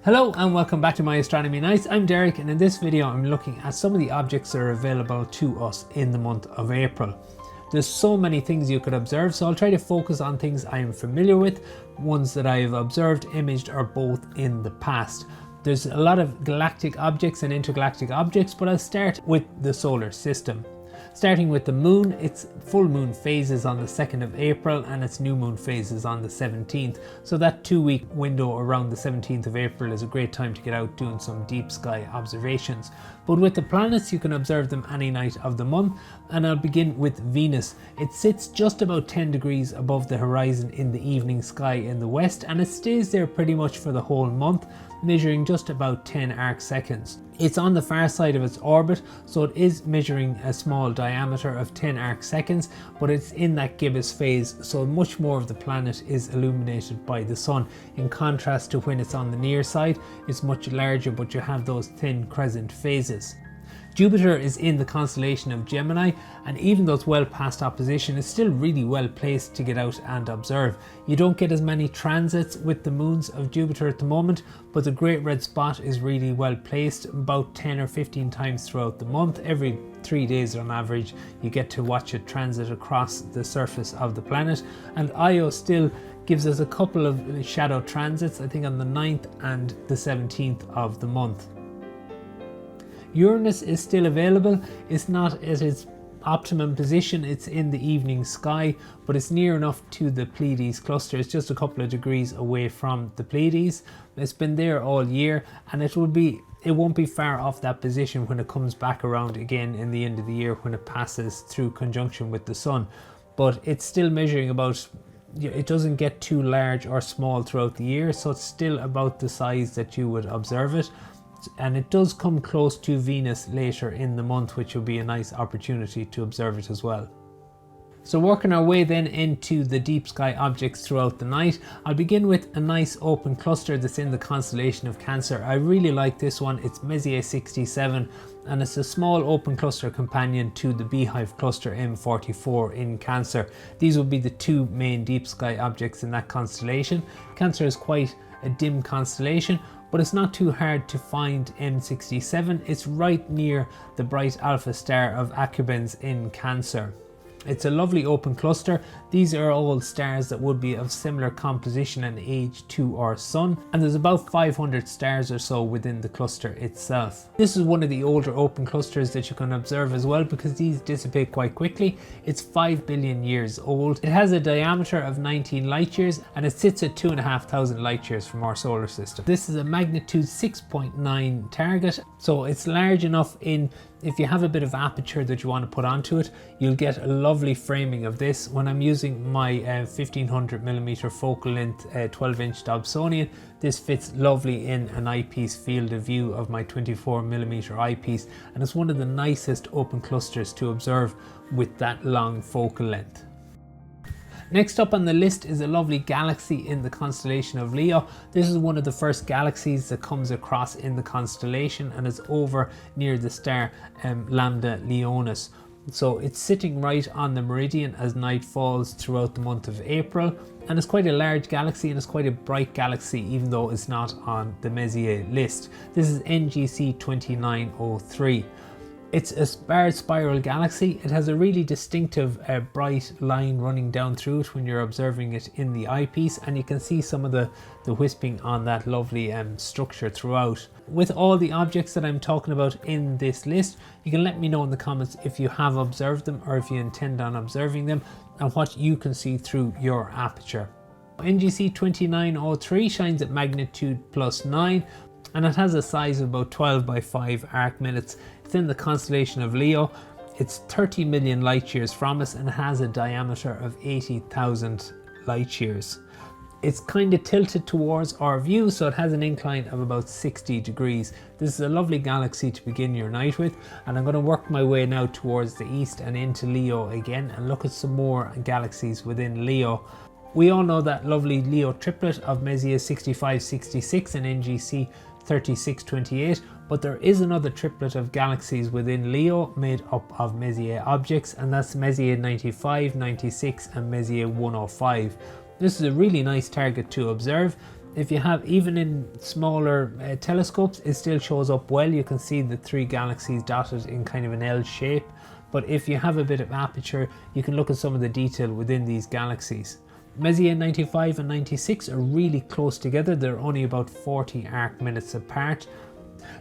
Hello and welcome back to my astronomy nights. I'm Derek, and in this video I'm looking at some of the objects that are available to us in the month of April. There's so many things you could observe, so I'll try to focus on things I am familiar with, ones that I've observed, imaged, or both in the past. There's a lot of galactic objects and intergalactic objects, but I'll start with the solar system. Starting with the moon, its full moon phases on the 2nd of April and its new moon phases on the 17th. So that 2-week window around the 17th of April is a great time to get out doing some deep sky observations. But with the planets, you can observe them any night of the month, and I'll begin with Venus. It sits just about 10 degrees above the horizon in the evening sky in the west, and it stays there pretty much for the whole month, measuring just about 10 arc seconds. It's on the far side of its orbit, so it is measuring a small diameter of 10 arc seconds, but it's in that gibbous phase, so much more of the planet is illuminated by the sun. In contrast to when it's on the near side, it's much larger, but you have those thin crescent phases. Jupiter is in the constellation of Gemini, and even though it's well past opposition, it's still really well placed to get out and observe. You don't get as many transits with the moons of Jupiter at the moment, but the Great Red Spot is really well placed about 10 or 15 times throughout the month. Every 3 days on average, you get to watch it transit across the surface of the planet, and Io still gives us a couple of shadow transits, I think on the 9th and the 17th of the month. Uranus is still available. It's not at its optimum position, it's in the evening sky, but it's near enough to the Pleiades cluster. It's just a couple of degrees away from the Pleiades. It's been there all year, and it won't be far off that position when it comes back around again in the end of the year, when it passes through conjunction with the sun. But it's still measuring about, it doesn't get too large or small throughout the year, so it's still about the size that you would observe it. And it does come close to Venus later in the month, which will be a nice opportunity to observe it as well. So working our way then into the deep sky objects throughout the night, I'll begin with a nice open cluster that's in the constellation of Cancer. I really like this one. It's Messier 67, and it's a small open cluster companion to the Beehive cluster M44 in Cancer. These will be the two main deep sky objects in that constellation. Cancer is quite a dim constellation, but it's not too hard to find M67. It's right near the bright alpha star of Acubens in Cancer. It's a lovely open cluster. These are all stars that would be of similar composition and age to our sun, and there's about 500 stars or so within the cluster itself. This is one of the older open clusters that you can observe as well, because these dissipate quite quickly. It's 5 billion years old. It has a diameter of 19 light years, and it sits at 2,500 light years from our solar system. This is a magnitude 6.9 target, so it's large enough if you have a bit of aperture that you want to put onto it, you'll get a lovely framing of this. When I'm using my 1500mm focal length 12-inch Dobsonian, this fits lovely in an eyepiece field of view of my 24mm eyepiece, and it's one of the nicest open clusters to observe with that long focal length. Next up on the list is a lovely galaxy in the constellation of Leo. This is one of the first galaxies that comes across in the constellation, and is over near the star Lambda Leonis. So it's sitting right on the meridian as night falls throughout the month of April, and it's quite a large galaxy, and it's quite a bright galaxy even though it's not on the Messier list. This is NGC 2903. It's a barred spiral galaxy. It has a really distinctive bright line running down through it when you're observing it in the eyepiece, and you can see some of the wisping on that lovely structure throughout. With all the objects that I'm talking about in this list, you can let me know in the comments if you have observed them or if you intend on observing them, and what you can see through your aperture. NGC 2903 shines at magnitude +9, and it has a size of about 12 by 5 arc minutes. It's in the constellation of Leo. It's 30 million light years from us, and it has a diameter of 80,000 light years. It's kind of tilted towards our view, so it has an incline of about 60 degrees. This is a lovely galaxy to begin your night with, and I'm going to work my way now towards the east and into Leo again and look at some more galaxies within Leo. We all know that lovely Leo triplet of Messier 6566 and NGC 3628, but there is another triplet of galaxies within Leo made up of Messier objects, and that's Messier 95, 96 and Messier 105. This is a really nice target to observe. If you have, even in smaller telescopes, it still shows up well. You can see the 3 galaxies dotted in kind of an L shape. But if you have a bit of aperture, you can look at some of the detail within these galaxies. Messier 95 and 96 are really close together. They're only about 40 arc minutes apart.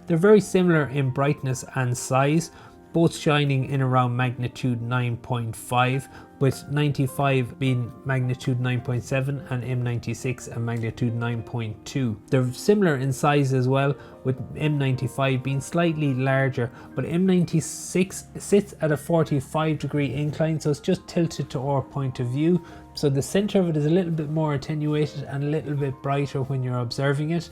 They're very similar in brightness and size, both shining in around magnitude 9.5, with 95 being magnitude 9.7 and M96 a magnitude 9.2. They're similar in size as well, with M95 being slightly larger, but M96 sits at a 45-degree incline, so it's just tilted to our point of view. So the center of it is a little bit more attenuated and a little bit brighter when you're observing it.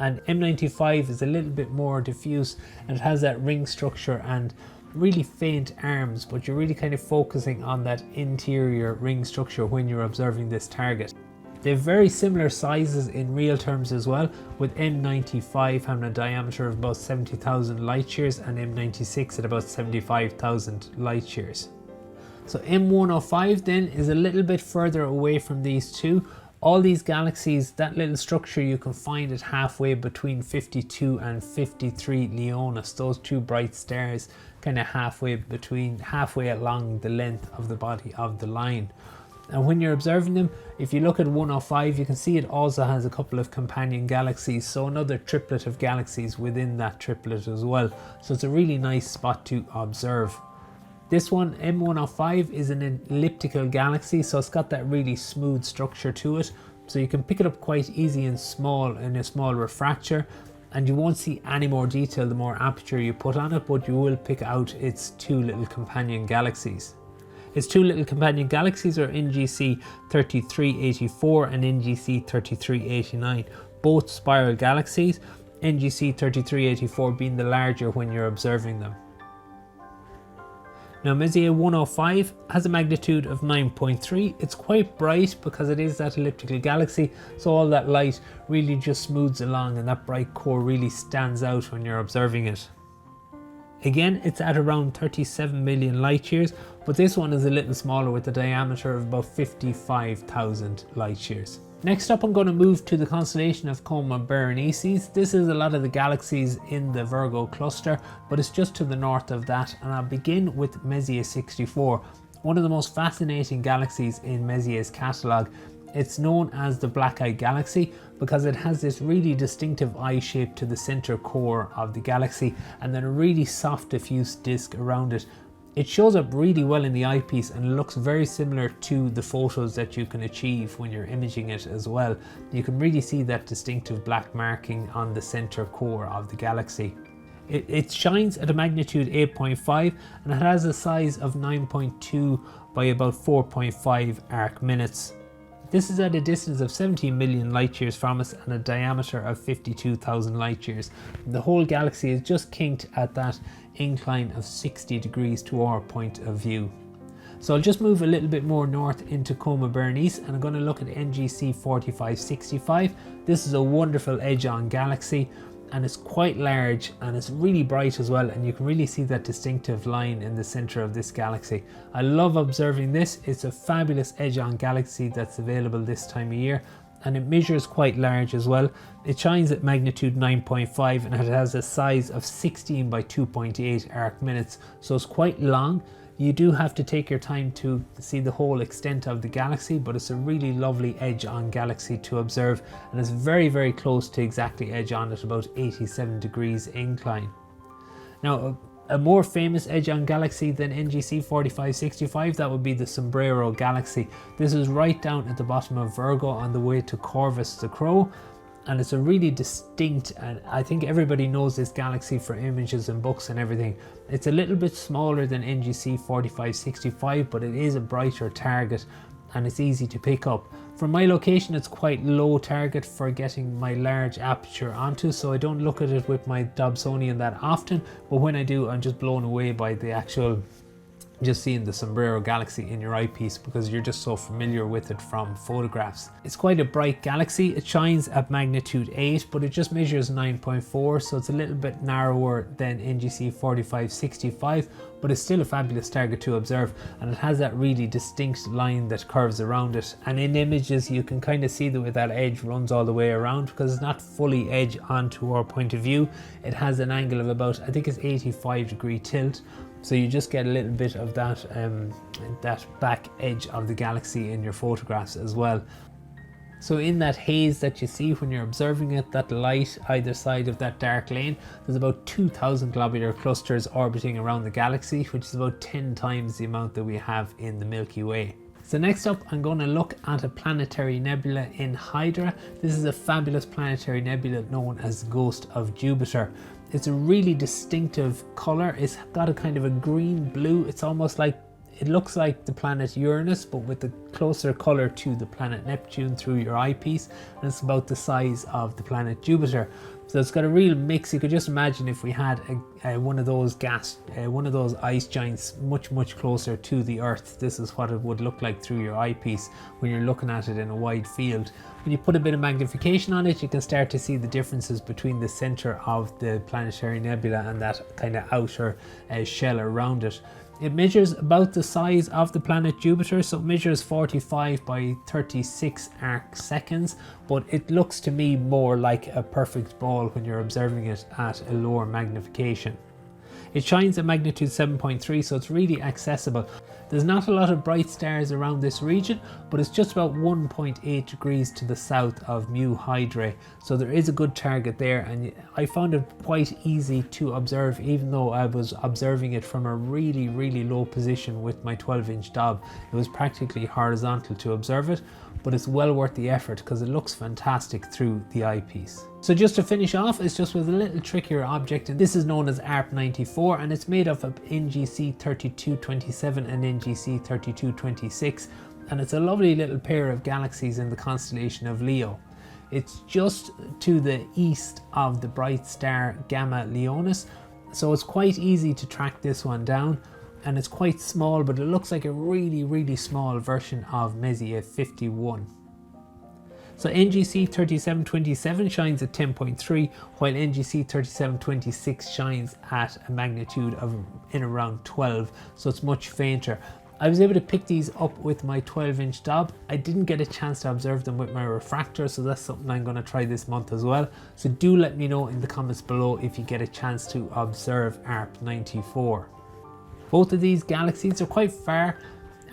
And M95 is a little bit more diffuse, and it has that ring structure and really faint arms, but you're really kind of focusing on that interior ring structure when you're observing this target. They have very similar sizes in real terms as well, with M95 having a diameter of about 70,000 light years and M96 at about 75,000 light years. So M105 then is a little bit further away from these two. All these galaxies, that little structure, you can find it halfway between 52 and 53 Leonis, those 2 bright stars, kind of halfway along the length of the body of the line. And when you're observing them, if you look at 105, you can see it also has a couple of companion galaxies, so another triplet of galaxies within that triplet as well. So it's a really nice spot to observe. This one, M105, is an elliptical galaxy, so it's got that really smooth structure to it. So you can pick it up quite easy and small in a small refractor, and you won't see any more detail the more aperture you put on it, but you will pick out its 2 little companion galaxies. Its 2 little companion galaxies are NGC 3384 and NGC 3389, both spiral galaxies, NGC 3384 being the larger when you're observing them. Now Messier 105 has a magnitude of 9.3. It's quite bright because it is that elliptical galaxy, so all that light really just smooths along and that bright core really stands out when you're observing it. Again, it's at around 37 million light years, but this one is a little smaller with a diameter of about 55,000 light years. Next up, I'm going to move to the constellation of Coma Berenices. This is a lot of the galaxies in the Virgo cluster, but it's just to the north of that, and I'll begin with Messier 64, one of the most fascinating galaxies in Messier's catalogue. It's known as the black-eye galaxy because it has this really distinctive eye shape to the center core of the galaxy, and then a really soft diffuse disk around it. It shows up really well in the eyepiece and looks very similar to the photos that you can achieve when you're imaging it as well. You can really see that distinctive black marking on the center core of the galaxy. It shines at a magnitude 8.5 and it has a size of 9.2 by about 4.5 arc minutes. This is at a distance of 17 million light years from us and a diameter of 52,000 light years. The whole galaxy is just kinked at that incline of 60 degrees to our point of view. So I'll just move a little bit more north into Coma Berenice and I'm going to look at NGC 4565. This is a wonderful edge-on galaxy and it's quite large and it's really bright as well, and you can really see that distinctive line in the center of this galaxy. I love observing this. It's a fabulous edge-on galaxy that's available this time of year, and it measures quite large as well. It shines at magnitude 9.5 and it has a size of 16 by 2.8 arc minutes, so it's quite long. You do have to take your time to see the whole extent of the galaxy, but it's a really lovely edge-on galaxy to observe, and it's very, very close to exactly edge-on at about 87 degrees incline. Now, a more famous edge-on galaxy than NGC 4565, that would be the Sombrero galaxy. This is right down at the bottom of Virgo on the way to Corvus the Crow, and it's a really distinct, and I think everybody knows this galaxy for images and books and everything. It's a little bit smaller than NGC 4565, but it is a brighter target and it's easy to pick up. From my location, it's quite low target for getting my large aperture onto, so I don't look at it with my Dobsonian that often, but when I do, I'm just blown away by the actual just seeing the Sombrero galaxy in your eyepiece because you're just so familiar with it from photographs. It's quite a bright galaxy. It shines at magnitude 8, but it just measures 9.4, so it's a little bit narrower than NGC 4565, but it's still a fabulous target to observe, and it has that really distinct line that curves around it. And in images you can kind of see the way that edge runs all the way around, because it's not fully edge onto our point of view. It has an angle of about, I think it's 85-degree tilt. So you just get a little bit of that, that back edge of the galaxy in your photographs as well. So in that haze that you see when you're observing it, that light either side of that dark lane, there's about 2,000 globular clusters orbiting around the galaxy, which is about 10 times the amount that we have in the Milky Way. So next up, I'm going to look at a planetary nebula in Hydra. This is a fabulous planetary nebula known as Ghost of Jupiter. It's a really distinctive color. It's got a kind of a green blue. It's almost like, it looks like the planet Uranus, but with a closer color to the planet Neptune through your eyepiece, and it's about the size of the planet Jupiter. So it's got a real mix. You could just imagine if we had one of those ice giants much closer to the Earth. This is what it would look like through your eyepiece when you're looking at it in a wide field. When you put a bit of magnification on it, you can start to see the differences between the center of the planetary nebula and that kind of outer shell around it. It measures about the size of the planet Jupiter, so it measures 45 by 36 arc seconds, but it looks to me more like a perfect ball when you're observing it at a lower magnification. It shines at magnitude 7.3, so it's really accessible. There's not a lot of bright stars around this region, but it's just about 1.8 degrees to the south of Mu Hydrae, so there is a good target there, and I found it quite easy to observe, even though I was observing it from a really low position with my 12-inch Dob. It was practically horizontal to observe it, but it's well worth the effort because it looks fantastic through the eyepiece. So just to finish off, it's just with a little trickier object, and this is known as ARP 94, and it's made up of NGC 3227 and NGC 3226, and it's a lovely little pair of galaxies in the constellation of Leo. It's just to the east of the bright star Gamma Leonis, so it's quite easy to track this one down, and it's quite small, but it looks like a really small version of Messier 51. So NGC 3727 shines at 10.3, while NGC 3726 shines at a magnitude of in around 12, so it's much fainter. I was able to pick these up with my 12-inch Dob. I didn't get a chance to observe them with my refractor, so that's something I'm going to try this month as well. So do let me know in the comments below if you get a chance to observe ARP 94. Both of these galaxies are quite far.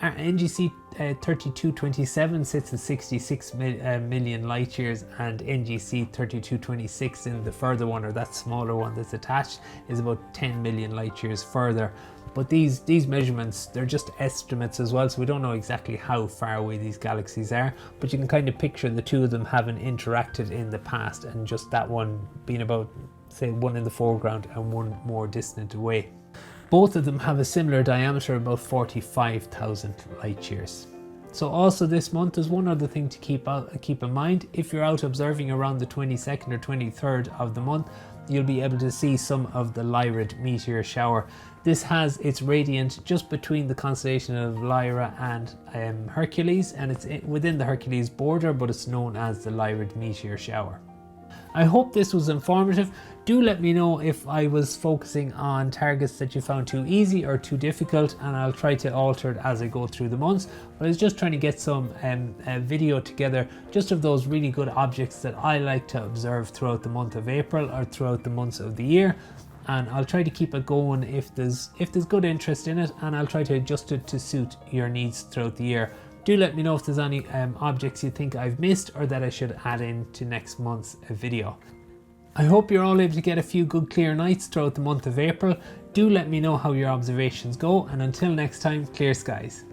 NGC 3227 sits at 66 million light years, and NGC 3226 in the further one, or that smaller one that's attached, is about 10 million light years further. But these measurements, they're just estimates as well, so we don't know exactly how far away these galaxies are, but you can kind of picture the two of them having interacted in the past, and just that one being about, say, one in the foreground and one more distant away. Both of them have a similar diameter, about 45,000 light years. So also this month, there's one other thing to keep in mind. If you're out observing around the 22nd or 23rd of the month, you'll be able to see some of the Lyrid meteor shower. This has its radiant just between the constellation of Lyra and Hercules, and it's within the Hercules border, but it's known as the Lyrid meteor shower. I hope this was informative. Do let me know if I was focusing on targets that you found too easy or too difficult, and I'll try to alter it as I go through the months. But I was just trying to get some video together just of those really good objects that I like to observe throughout the month of April or throughout the months of the year. And I'll try to keep it going if there's good interest in it, and I'll try to adjust it to suit your needs throughout the year. Do let me know if there's any objects you think I've missed or that I should add in to next month's video. I hope you're all able to get a few good clear nights throughout the month of April. Do let me know how your observations go, and until next time, clear skies.